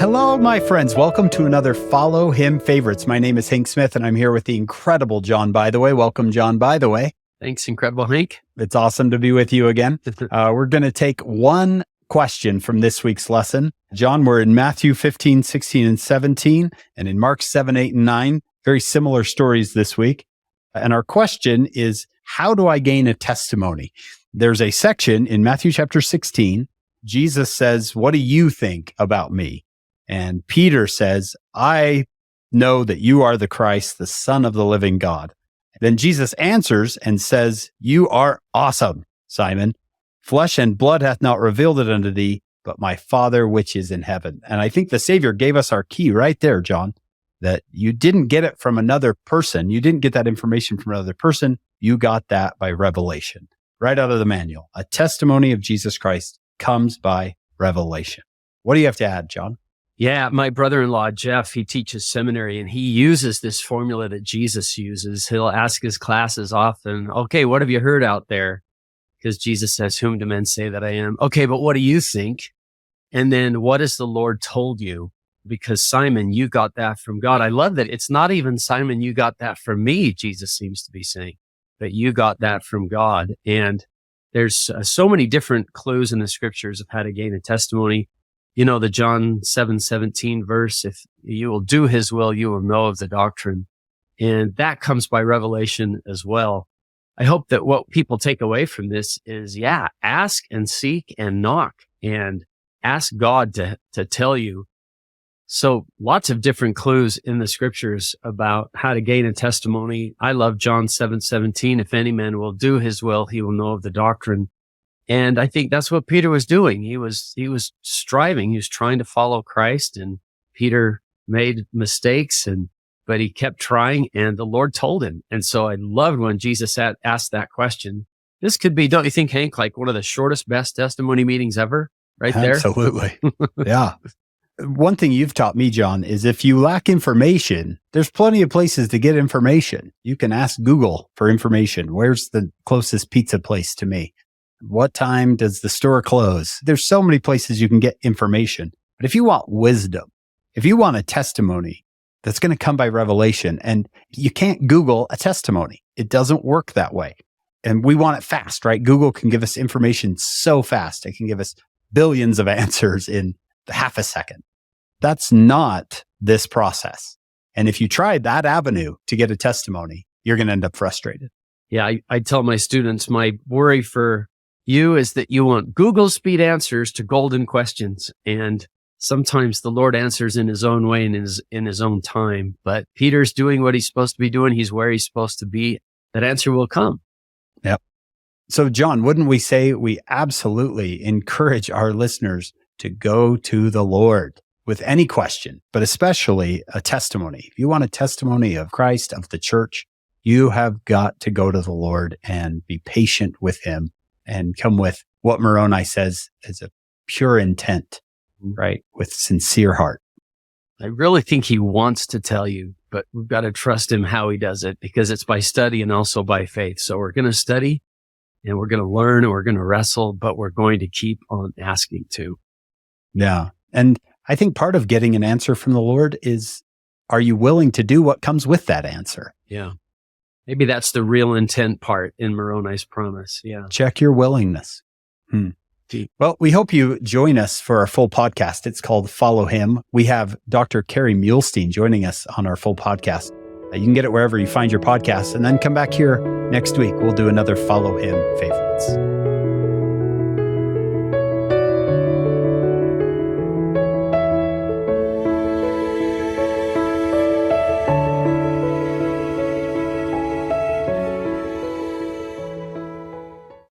Hello, my friends. Welcome to another Follow Him Favorites. My name is Hank Smith, and I'm here with the incredible John By the Way. Welcome, John By the Way. Thanks, incredible Hank. It's awesome to be with you again. We're going to take one question from this week's lesson. John, we're in Matthew 15, 16, and 17, and in Mark 7, 8, and 9. Very similar stories this week. And our question is, how do I gain a testimony? There's a section in Matthew chapter 16. Jesus says, what do you think about me? And Peter says, I know that you are the Christ, the Son of the living God. Then Jesus answers and says, you are awesome, Simon. Flesh and blood hath not revealed it unto thee, but my Father which is in heaven. And I think the Savior gave us our key right there, John, that you didn't get it from another person. You didn't get that information from another person. You got that by revelation, right out of the manual. A testimony of Jesus Christ comes by revelation. What do you have to add, John? Yeah, my brother-in-law, Jeff, he teaches seminary and he uses this formula that Jesus uses. He'll ask his classes often, okay, what have you heard out there? Because Jesus says, whom do men say that I am? Okay, but what do you think? And then what has the Lord told you? Because Simon, you got that from God. I love that it's not even Simon, you got that from me, Jesus seems to be saying, but you got that from God. And there's so many different clues in the scriptures of how to gain a testimony. You know, the John 7:17 verse, if you will do his will, you will know of the doctrine. And that comes by revelation as well. I hope that what people take away from this is, ask and seek and knock and ask God to tell you. So lots of different clues in the scriptures about how to gain a testimony. I love John 7:17. If any man will do his will, he will know of the doctrine. And I think that's what Peter was doing. He was striving. He was trying to follow Christ, and Peter made mistakes, but he kept trying, and the Lord told him. And so I loved when Jesus asked that question. This could be, don't you think, Hank, like one of the shortest, best testimony meetings ever, right there? Absolutely. Yeah. One thing you've taught me, John, is if you lack information, there's plenty of places to get information. You can ask Google for information. Where's the closest pizza place to me? What time does the store close? There's so many places you can get information. But if you want wisdom, if you want a testimony that's going to come by revelation, and you can't Google a testimony, it doesn't work that way. And we want it fast, right? Google can give us information so fast. It can give us billions of answers in half a second. That's not this process. And if you try that avenue to get a testimony, you're going to end up frustrated. Yeah, I tell my students, my worry for you is that you want Google speed answers to golden questions. And sometimes the Lord answers in his own way and in his own time. But Peter's doing what he's supposed to be doing. He's where he's supposed to be. That answer will come. Yep. So, John, wouldn't we say we absolutely encourage our listeners to go to the Lord with any question, but especially a testimony? If you want a testimony of Christ, of the church, you have got to go to the Lord and be patient with him and come with what Moroni says is a pure intent, right? With sincere heart. I really think he wants to tell you, but we've got to trust him how he does it, because it's by study and also by faith. So we're going to study and we're going to learn and we're going to wrestle, but we're going to keep on asking too. Yeah. And I think part of getting an answer from the Lord is, are you willing to do what comes with that answer? Yeah. Maybe that's the real intent part in Moroni's promise. Yeah. Check your willingness. Well, we hope you join us for our full podcast. It's called Follow Him. We have Dr. Carrie Muhlstein joining us on our full podcast. You can get it wherever you find your podcasts, and then come back here next week. We'll do another Follow Him Favorites.